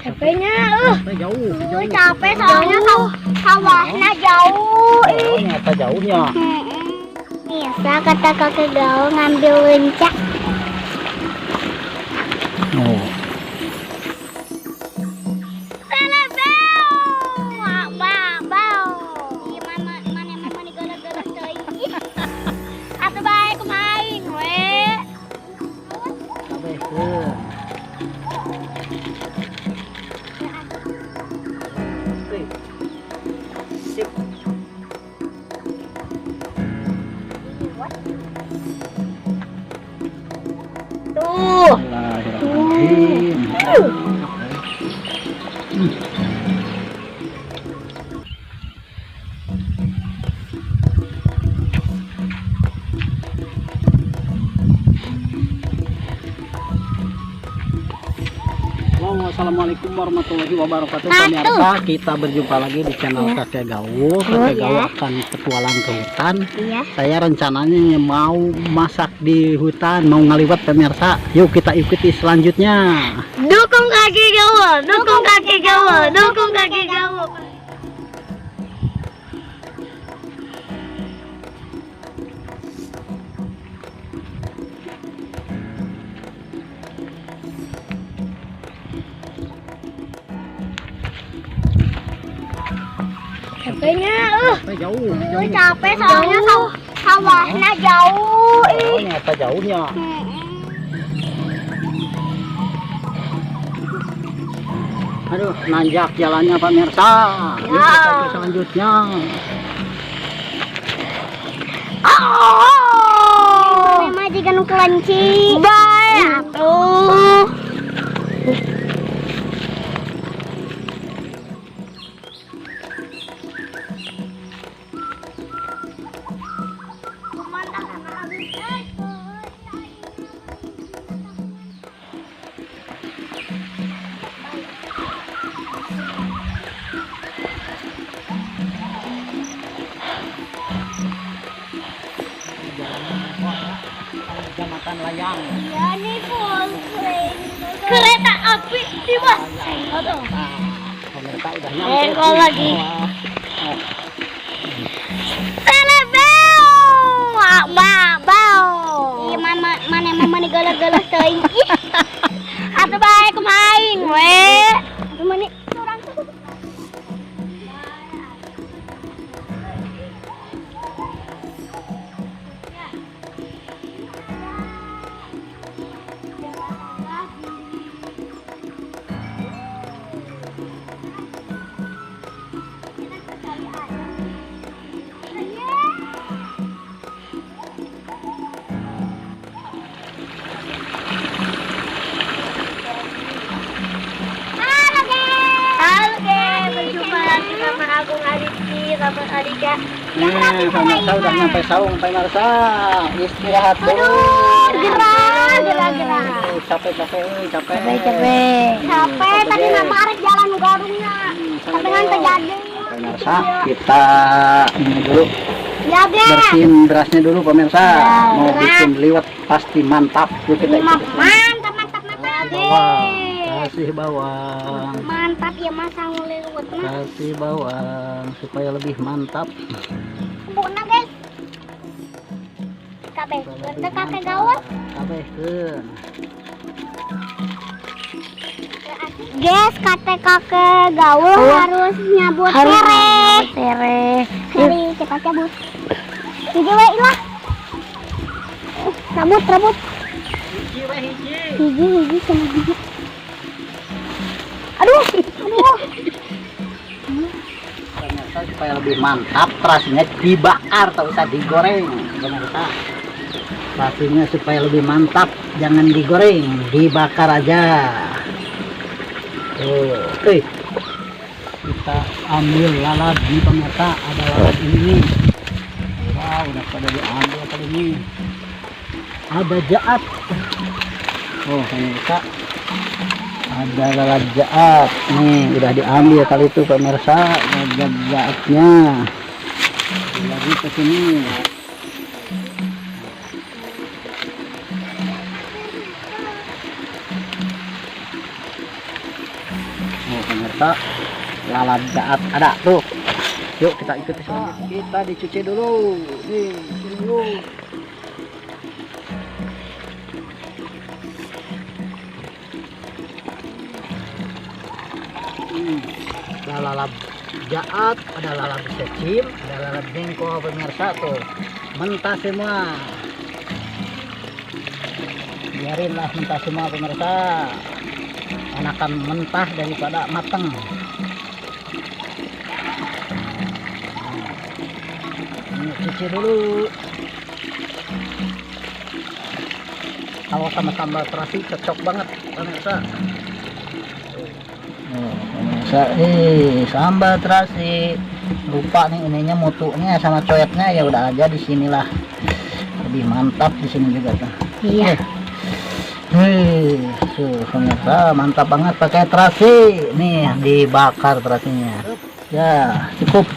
Capeknya, jauh. capek soalnya sawahnya jauh. Ternyata jauhnya. Biasa kata kakek gaul ngambil lencak. Oh. Sip. Tuh. Assalamualaikum warahmatullahi wabarakatuh. Pemirsa, kita berjumpa lagi di channel Kakek Gaul. Kakek Gaul akan petualang ke hutan. Saya rencananya mau masak di hutan, mau ngaliwat pemirsa. Yuk kita ikuti selanjutnya. Dukung Kakek Gaul, dukung Kakek Gaul, dukung Kakek Gaul. Capeknya, Jauh. capek soalnya sawahnya jauh. Ternyata jauhnya. Aduh, nanjak jalannya pemirsa. Yuk kita ke selanjutnya. Memang jika nu kelenci. Baik. Tuh. Kecamatan Layang. Ya nih full kereta api di bawah. Pemirsa udah nyampe. Kalau lagi. Mana galah-galah teuing. Atuh bae kumain we. Atuh mani urang tuh. Sama Adika. Pemirsa udah nyampe saung pemirsa. Istirahat dulu. Gerah. Capek. Capek tadi nama arek jalan garungnya. Dengan terjadi. Pemirsa, kita ini dulu. Ya, Bersihin berasnya dulu pemirsa. Mau bikin liwet pasti mantap. Yuk kita ikuti. Mantap. Kasih bawang. Mantap ya masang liwet mah. Kasih bawang supaya lebih mantap. Buna guys. Kabeh, kita kakek gawat. Kabehkeun. Guys, kakek gaul harus nyabut tere. Hari cepat cabut. Hiji we ilah. Rabut. Hiji sama hiji. Aduh. Pemirsa supaya lebih mantap, terasinya dibakar, tak usah digoreng. Pemirsa, terasinya supaya lebih mantap, jangan digoreng, dibakar aja. Tuh, kita ambil lalap di pemirsa, ada lalap ini. Wow, udah pada diambil kali ini. Ada jaat. Oh, pemirsa, ada lalap jaat. Nih, udah diambil kali itu pemirsa, ada jaatnya. Lagi ke sini. pemirsa. Lalap jaat ada tuh. Yuk kita ikuti selanjutnya. Kita dicuci dulu. Nih, cuci dulu. Ada lalap jaat, ada lalap secim, ada lalap jengkol pemirsa tuh. Mentah semua. Biarinlah mentah semua pemirsa. Enakan mentah daripada matang. Cuci dulu. Kalau sama sambal terasi cocok banget pemirsa. Pemirsa, sambal terasi. Lupa nih ininya mutunya sama coyetnya, ya udah aja di sinilah. Lebih mantap di sini juga tuh. Iya. Pemirsa mantap banget pakai terasi. Nih dibakar terasinya. Ya cukup.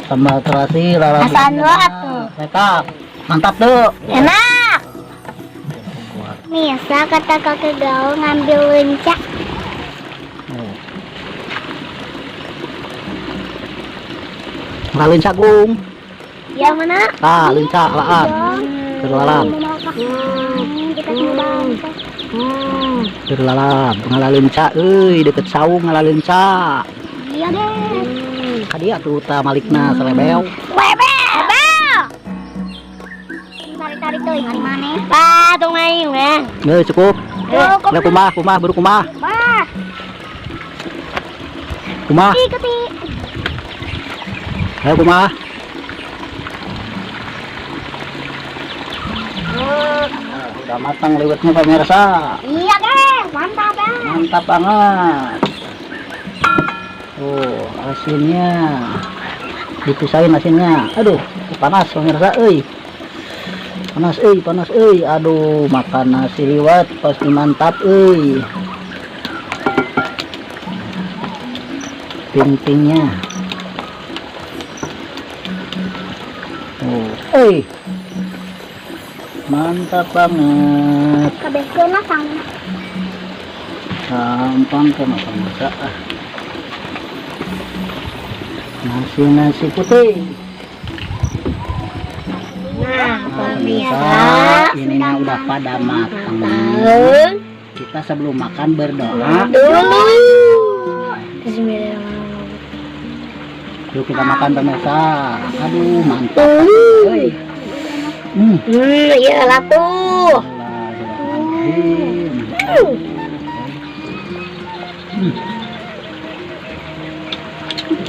Sambal terasi lalap. Rasaan banget tuh. Mantap. Mantap tuh. Enak. Biasa kata kakek gaul ngambil lencak. Lencak gung. Yang mana? Lencak laan. Terlalap. Kita coba. Terlalap. Ngalalenca deket saung ngalalenca. Iya deh. Kadia tuh ta malikna selebeo. Tarik-tarik tuh yang mana? Pak, tong main ya. Cukup. Udah kumah, baru kumah. Bah. Kumah. Ikuti. Ayo kumah. Udah matang liwetnya pemirsa. Iya deh, mantap ya. Mantap banget. Oh, asinnya dipisahin asinnya. Aduh, panas pemirsa, panas, aduh, makan nasi liwet pasti mantap, Pintingnya. Oh, mantap banget. Kabehkeun sang. Gampang kena pemirsa. Nasi putih. Nah, pemirsa, ininya udah pada matang. Kita sebelum makan berdoa dulu. Bismillahirrahmanirrahim. Yuk kita makan pemirsa. Aduh, mantap. Iya lah tuh.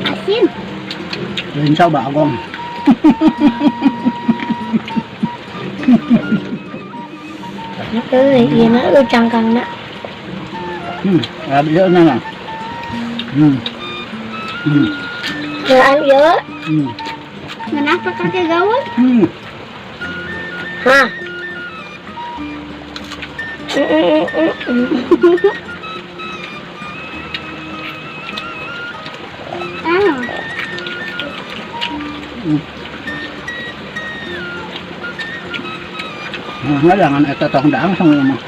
Asin. Lencau bagong. Iya nak lu cangkang nak. Habis na. Jangan ya. Kenapa kakek gaul? Hah. Nah, jangan eta tong daang sama mah.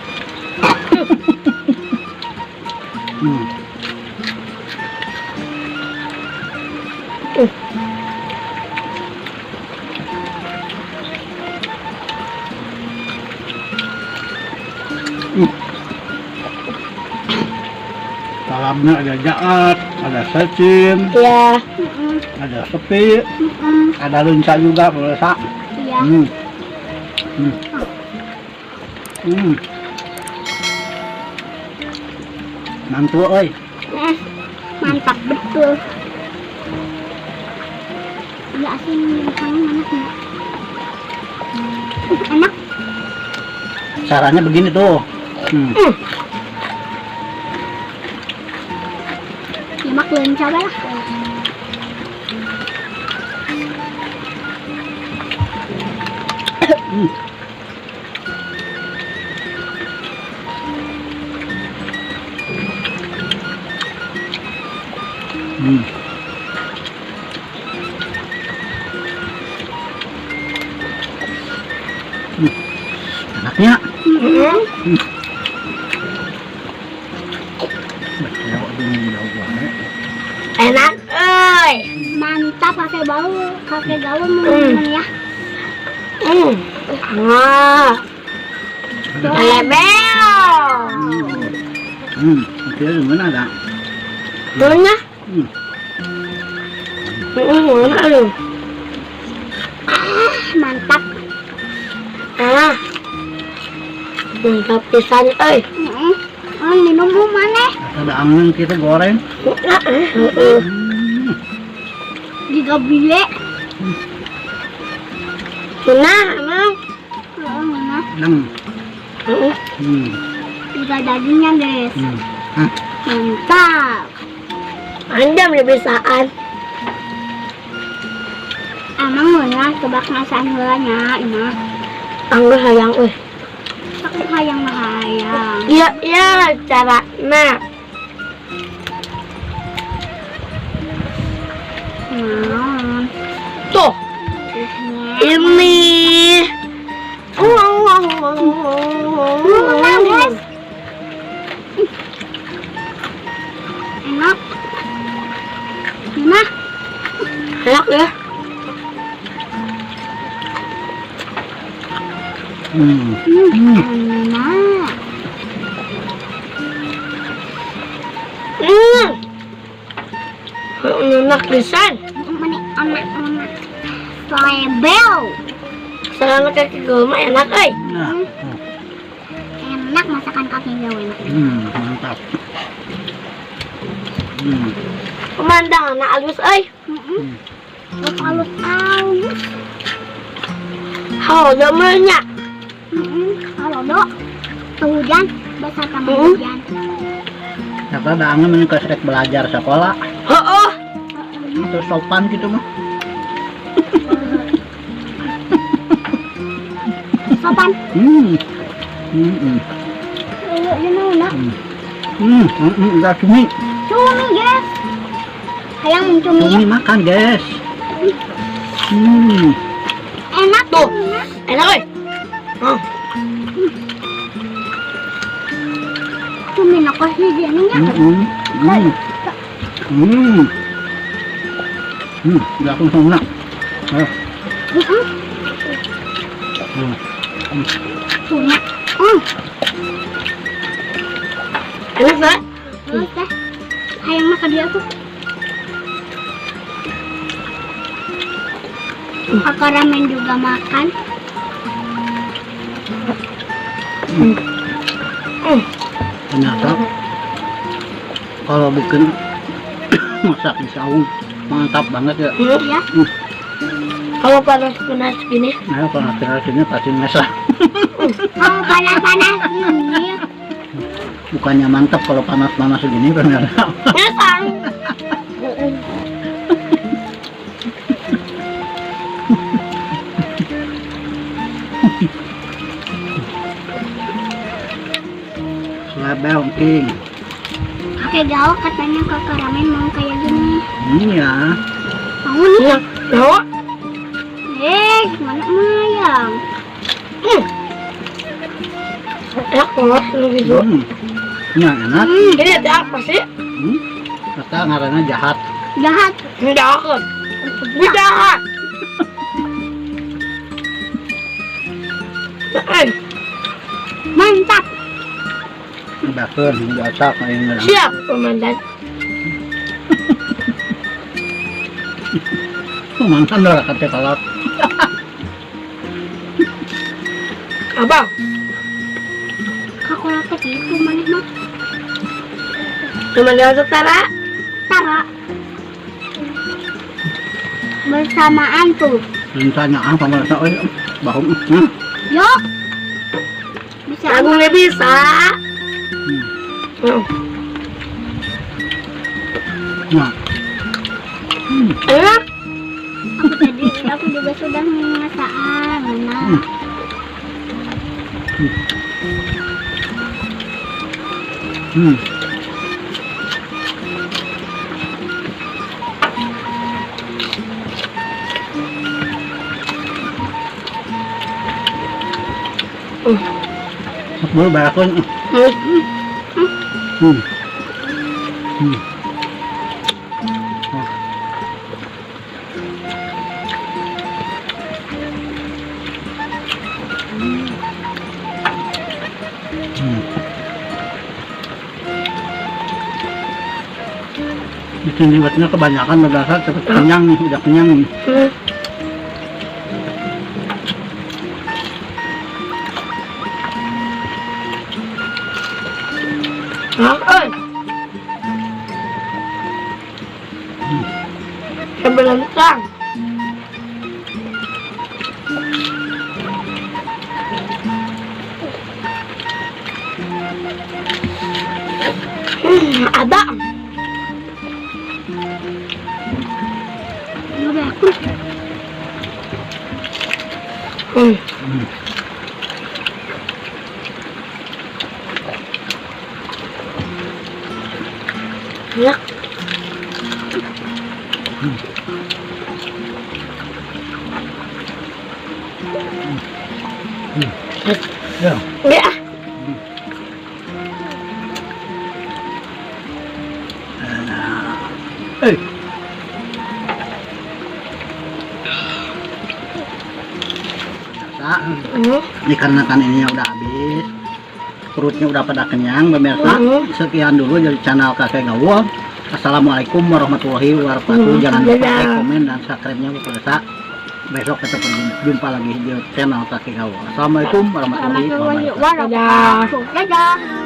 Dalamnya ada jaat, ada secin, Iya. ada sepi, ada lenca juga pemirsa. Iya. Mantu oi. Mantap betul. Ya asin kamu mana sih? Enak. Caranya begini tuh. Lemak lencah lah. Enaknya. mantap kakek gaul teman-teman ya. Nah, lebel. Oke, gimana ada? Mana? Mana lu? Mantap. Mantap pisan, Minum mana? Ada angin kita goreng. Juga bile. Mana, emang? Mana? Juga dagingnya guys. Mantap. Anda bisaan. Emang mana tebak masakan heulanya imah. Anggur hayang, Aku hayang. Iya, carana. Tuh. Ini. Guys. Enak. Enak. Enak ya. Enak. Enak pisan. Mana anak. Lebel. Selama kaki gue mah enak, Enak masakan kakek gaul. Mantap. Pemandangan halus, Halus. Halo, banyak. Halo, Dok. Hujan, besar sama hujan. Siapa ada angin menikah sedek belajar sekolah. Terus sopan gitu mah. Sopan. Enggak cumi. Cumi, guys. Hayang mencumi. Cumi makan, guys. Enak Tuh. enak. Enak, Cumi nak kasih jadinya. Enggak langsung nak. Punya. Enak, kan? Terus deh. Hayang makan dia tuh. Kakak ramen juga makan. Ternyata kalau bikin masak di saung mantap banget ya. Ya. Kalau panas gini. Nah, kalau sini pasti mesah. Oh, panas-panas ini. Bukannya mantap kalau panas-panas gini ternyata. Nyesang. Lebel king. Kakek gaul katanya kakak ramen mau kayak gini. Iya. Mau nih. Mau? Gimana mayang? Enak banget lu gitu. Ya, enak. Ini ada apa sih? Kata ngarannya jahat. Jahat. Jahat. Ini jahat. Mantap. Bakar biasa kayak ngerang. Siap, komandan. Mantan lah kata kalap. Abang. Kakak latek itu mana mah? Komandan Tara. Tara. Bersamaan tuh. Misalnya apa merasa bahu. Yuk. Bisa. Aku nggak bisa. Nah. Enak. Aku juga sudah mengasaan. Mana? Baru bakar. Bikin liwatnya kebanyakan berdasar cepet kenyang nih, udah kenyang nih. Makan. Sebelentang. Ada. Udah aku. Ya. Ya. Ya. Eh, dikarenakan ininya udah habis, perutnya udah pada kenyang, pemirsa. Sekian dulu dari channel Kakek Gaul. Assalamualaikum warahmatullahi wabarakatuh. Jangan lupa like, komen, dan subscribe-nya pemirsa. Besok kita jumpa lagi di channel Kakek Gaul. Assalamualaikum warahmatullahi wabarakatuh. Dadah. Dadah.